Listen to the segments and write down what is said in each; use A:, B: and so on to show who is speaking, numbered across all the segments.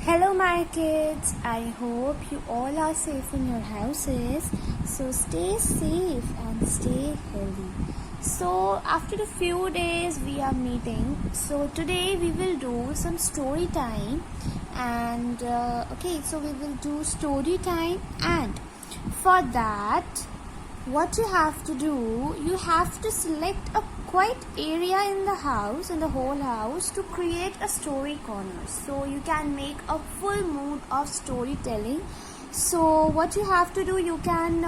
A: Hello, my kids. I hope you all are safe in your houses. So stay safe and stay healthy. So after a few days we are meeting. So today we will do some story time. And so we will do story time. And for that, what you have to do, you have to select a quiet area in the whole house to create a story corner, so you can make a full mood of storytelling. So what you have to do, you can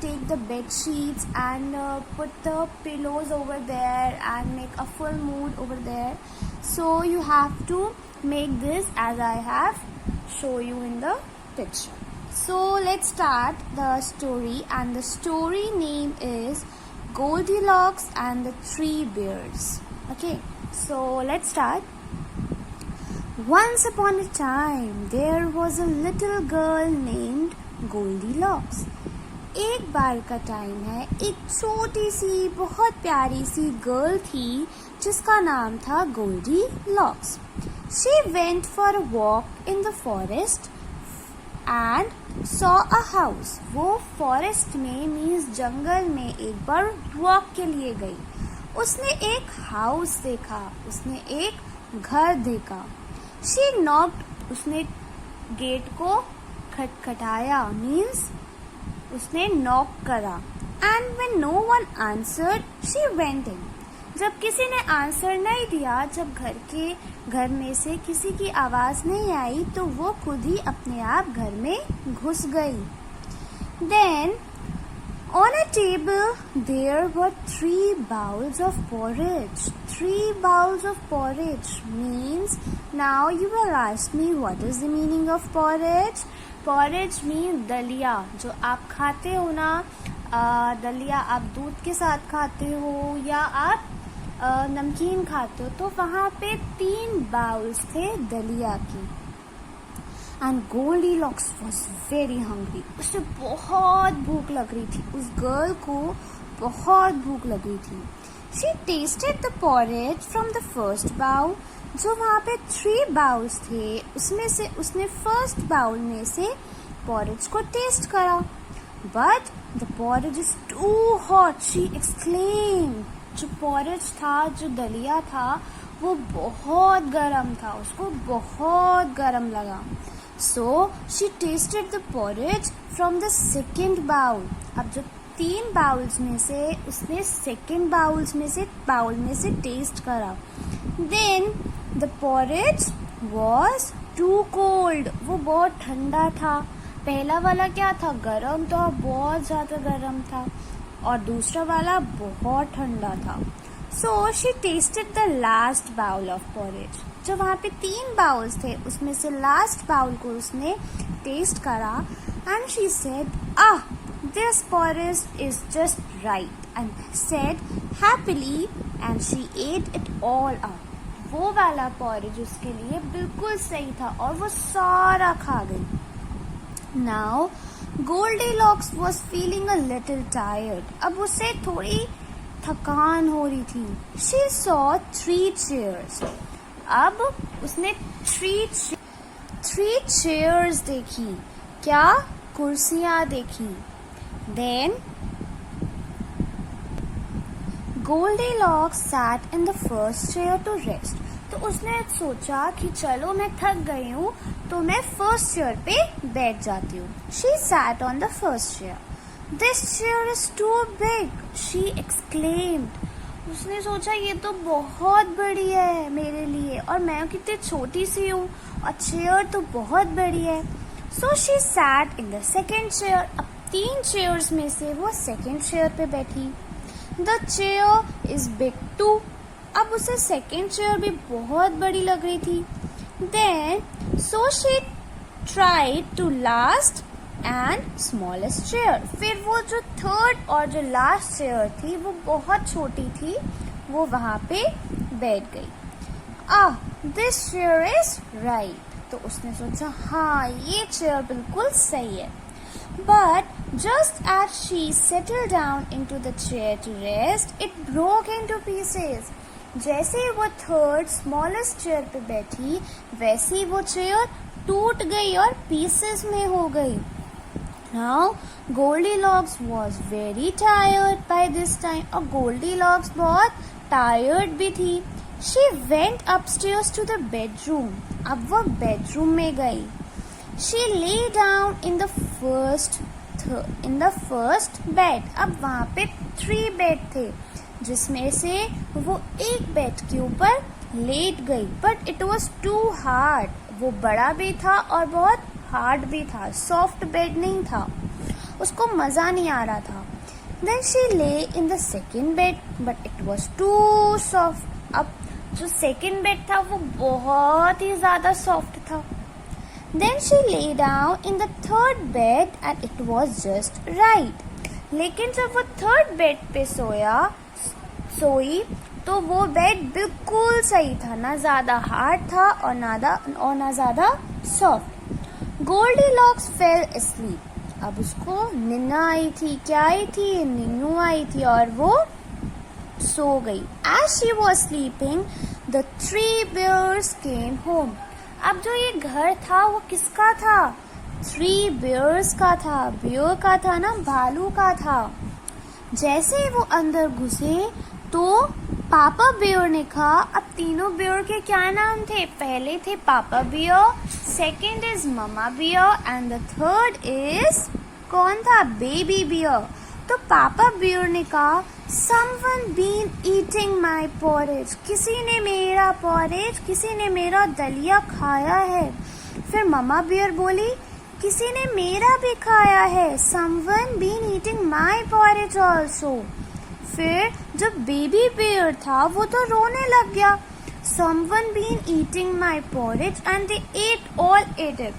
A: take the bed sheets and put the pillows over there and make a full mood over there. So you have to make this as I have show you in the picture. So let's start the story, and the story name is Goldilocks and the Three Bears. Okay, so let's start. Once upon a time, there was a little girl named Goldilocks. एक बार का time है, एक छोटी सी बहुत प्यारी सी girl थी जिसका नाम था Goldilocks. She went for a walk in the forest and saw a house. वो फॉरेस्ट में मीन्स जंगल में एक बार वॉक के लिए गई. उसने एक हाउस देखा, उसने एक घर देखा. She knocked, उसने गेट को खटखटाया मीन्स उसने नॉक करा. And when no one answered, she went in. जब किसी ने आंसर नहीं दिया, जब घर में से किसी की आवाज नहीं आई, तो वो खुद ही अपने आप घर में घुस गई. Then on a table there were 3 bowls of porridge. 3 bowls of porridge means, now you will ask me what is the meaning of porridge. Porridge means दलिया, जो आप खाते हो ना. दलिया आप दूध के साथ खाते हो या आप नमकीन खाते हो, तो वहाँ पे 3 बाउल्स थे दलिया की. And Goldilocks was very hungry. उसे बहुत भूख लग रही थी, उस गर्ल को बहुत भूख लग रही थी. She tasted the porridge from the first bowl. जो वहाँ पे 3 बाउल्स थे, उसमें से उसने फर्स्ट बाउल में से पॉरेज को टेस्ट करा. But the porridge is too hot, she exclaimed. जो पॉरेज था, जो दलिया था, वो बहुत गरम था, उसको बहुत गरम लगा. So she tasted the porridge from the second bowl. अब जो 3 बाउल्स में से उसने सेकेंड बाउल में से टेस्ट करा. Then the porridge was too cold. वो बहुत ठंडा था. पहला वाला क्या था, गरम था, बहुत ज्यादा गरम था, और दूसरा वाला बहुत ठंडा था. So she tasted the last bowl of porridge. जो वहाँ पे 3 बाउल्स थे, उसमें से लास्ट बाउल को उसने टेस्ट करा. And she said, this porridge is just right, and said happily, and she at it all up. वो वाला पॉरेज उसके लिए बिल्कुल सही था और वो सारा खा गई. Now Goldilocks was feeling a little tired. अब उसे थोड़ी थकान हो रही थी. She saw 3 chairs. अब उसने 3 chairs देखी. क्या? कुर्सियाँ देखी. Then Goldilocks sat in the first chair to rest. तो उसने सोचा कि चलो मैं थक गई हूँ, तो मैं फर्स्ट चेयर पे बैठ जाती हूँ. She sat on the first chair. This chair is too big, she exclaimed. उसने सोचा ये तो बहुत बड़ी है मेरे लिए, और मैं कितनी छोटी सी हूँ, और चेयर तो बहुत बड़ी है. So she sat in the second chair. अब 3 चेयर्स में से वो सेकेंड चेयर पे बैठी. The chair is big too. अब उसे सेकेंड चेयर भी बहुत बड़ी लग रही थी. Then so she tried to last and smallest chair. फिर वो जो थर्ड और जो लास्ट चेयर थी, वो बहुत छोटी थी, वो वहां पे बैठ गई. This chair is right. तो उसने सोचा, हाँ ये चेयर बिल्कुल सही है. But just as she settled down into the chair to rest, it broke into pieces. जैसे वो थर्ड स्मॉलेस्ट चेयर पे बैठी, वैसे ही वो चेयर टूट गई और पीसेस में हो गई. Now Goldilocks was very tired by this time. और Goldilocks बहुत tired भी थी. She went upstairs to the bedroom. अब वो bedroom में गई. She lay down in the first bed. अब वहाँ पे 3 बेड थे, जिसमें से वो एक बेड के ऊपर लेट गई. But it was too hard. वो बड़ा भी था और बहुत हार्ड भी था. सॉफ्ट बेड नहीं था. उसको मजा नहीं आ रहा था. Then she lay in the second bed but it was too soft. अब जो सेकेंड बेड था वो बहुत ही ज्यादा सॉफ्ट था. Then she lay down in the third bed and it was just right. लेकिन जब वो थर्ड बेड पे सोई तो वो बेड बिल्कुल सही था. ना ज्यादा हार्ड था और ना ज्यादा सॉफ्ट. Goldilocks fail asleep. अब उसको निन्ना आई थी. क्या आई थी? निन्नू आई थी और वो सो गई. As she was sleeping, the 3 bears came home. अब जो ये घर था वो किसका था? 3 bears का था. बेयर का था ना, भालू का था. जैसे ही वो अंदर घुसे तो पापा बेयर ने कहा. अब तीनों बेयर के क्या नाम थे? पहले थे papa bear, second is mama bear and the third is कौन था? Baby bear. तो पापा बेयर ने कहा someone been eating my porridge. किसी ने मेरा पॉरेज, किसी ने मेरा दलिया खाया है. फिर ममा बेयर बोली किसी ने मेरा भी खाया है. Someone been eating my porridge also. फिर जब बेबी बेयर था वो तो रोने लग गया. Someone been eating my porridge and they ate it.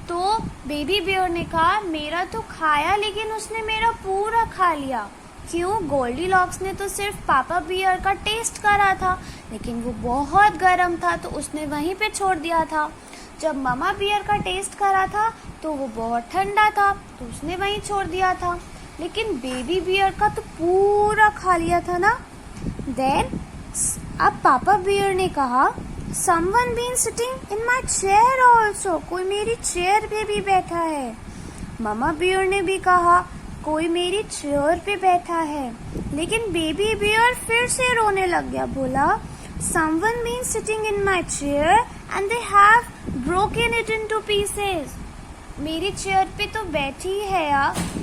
A: तो बेबी बेयर ने कहा मेरा तो खाया लेकिन उसने मेरा पूरा खा लिया. क्यों? गोल्डीलॉक्स ने तो सिर्फ पापा बेयर का टेस्ट करा था, लेकिन वो बहुत गर्म था तो उसने वहीं पे छोड़ दिया था. जब ममा बेयर का टेस्ट करा था तो वो बहुत ठंडा था तो उसने वहीं छोड़ दिया था. लेकिन बेबी बियर का तो पूरा खा लिया था ना. देन अब पापा बियर ने कहा someone been sitting in my chair also. कोई मेरी चेयर पे भी बैठा है. ममा बियर ने भी कहा कोई मेरी चेयर पे बैठा है. लेकिन बेबी बियर फिर से रोने लग गया. बोला someone been sitting in my chair and they have broken it into pieces. मेरी चेयर पे तो बैठी है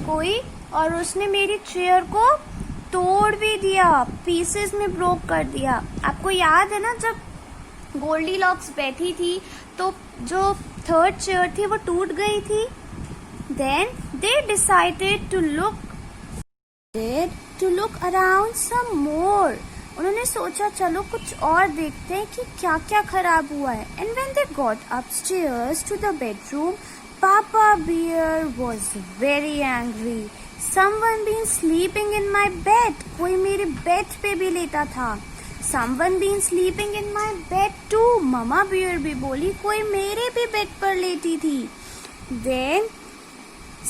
A: कोई और उसने मेरी चेयर को तोड़ भी दिया, पीसेस में ब्रोक कर दिया. आपको याद है ना जब गोल्डीलॉक्स बैठी थी तो जो थर्ड चेयर थी वो टूट गई थी. Then they decided to look around some more. उन्होंने सोचा चलो कुछ और देखते हैं कि क्या क्या खराब हुआ है. And when they got upstairs to the bedroom Papa Bear was very angry. Someone been sleeping in my bed. कोई मेरे बेड पे भी लेटा था. Someone been sleeping in my bed too. Mama Bear भी बोली कोई मेरे भी बेड पर लेटी थी. Then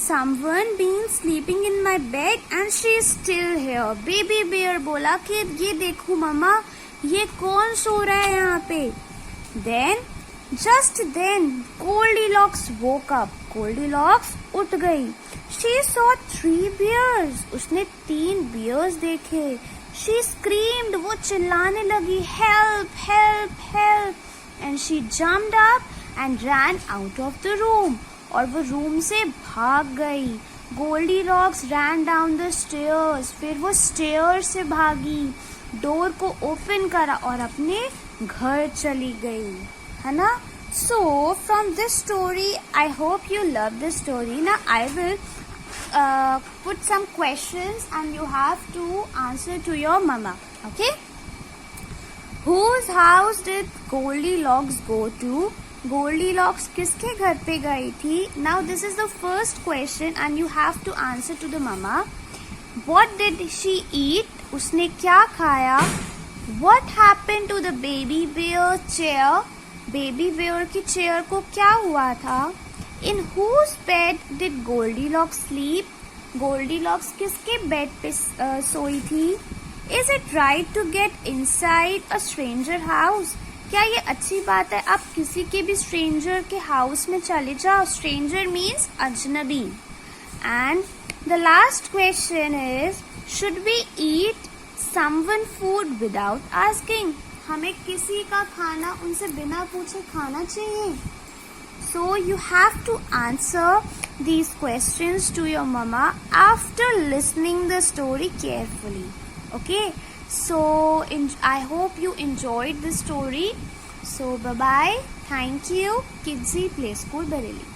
A: someone been sleeping in my bed and she is still here. Baby Bear बोला कि ये देखो मम्मा ये कौन सो रहा है यहाँ पे. Then Just then, Goldilocks woke up. Goldilocks उठ गई. She saw 3 bears. उसने 3 bears देखे. She screamed. वो चिल्लाने लगी help, help, help. And she jumped up and ran out of the room. और वो रूम से भाग गई. Goldilocks ran down the stairs. फिर वो stairs से भागी. डोर को ओपन करा और अपने घर चली गई. है ना. So from this story I hope you love this story. Now I will put some questions and you have to answer to your mama. Okay. Whose house did Goldilocks go to? Goldilocks किसके घर पे गई थी? Now this is the first question and you have to answer to the mama. What did she eat? उसने क्या खाया? What happened to the baby bear chair? Baby bear की chair को क्या हुआ था? In whose bed did Goldilocks sleep? Goldilocks किसके bed पे सोई थी? Is it right to get inside a stranger house? क्या ये अच्छी बात है? आप किसी के भी स्ट्रेंजर के हाउस में चले जाओ. स्ट्रेंजर मीन्स अजनबी. And the last question is, should we eat someone food without asking? हमें किसी का खाना उनसे बिना पूछे खाना चाहिए? So you have to answer these questions to your mama after listening the story carefully. Okay? So I hope you enjoyed the story. So bye bye. Thank you. Kidsy Play School Bareilly.